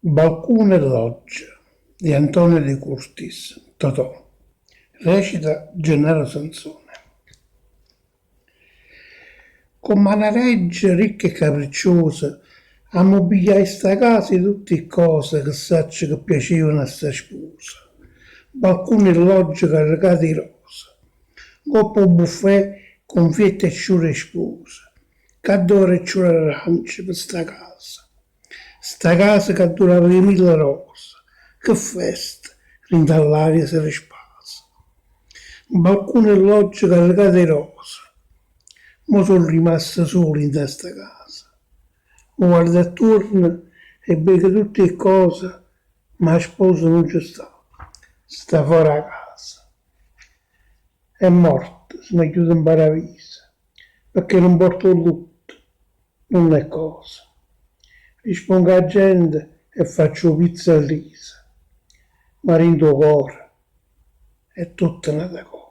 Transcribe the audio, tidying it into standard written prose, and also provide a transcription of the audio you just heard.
Balcone Lodge di Antonio De Curtis, Totò. Recita Gennaro Sansone. Con manareggia ricca e capricciosa, ammobiliai sta casa di tutte cose che sacci che piacevano a sta sposa. Balcone e loggia caricati di rosa, coppo buffet con fiette e sciure spose, che d'ora e sciure arance per sta casa. Sta casa che durava di mille rose, che festa, rintall'aria si rispasa. Balcone e loggia caricati di rosa, mo sono rimasto solo in questa casa. Mo guardo attorno e vedo tutte le cose, ma la sposa non ci sta fuori a casa. È morta, se ne chiude in paradiso, perché non porto lutto, non è cosa. Rispondo alla gente e faccio pizza e risa, ma rindo cuore, è tutta una cosa.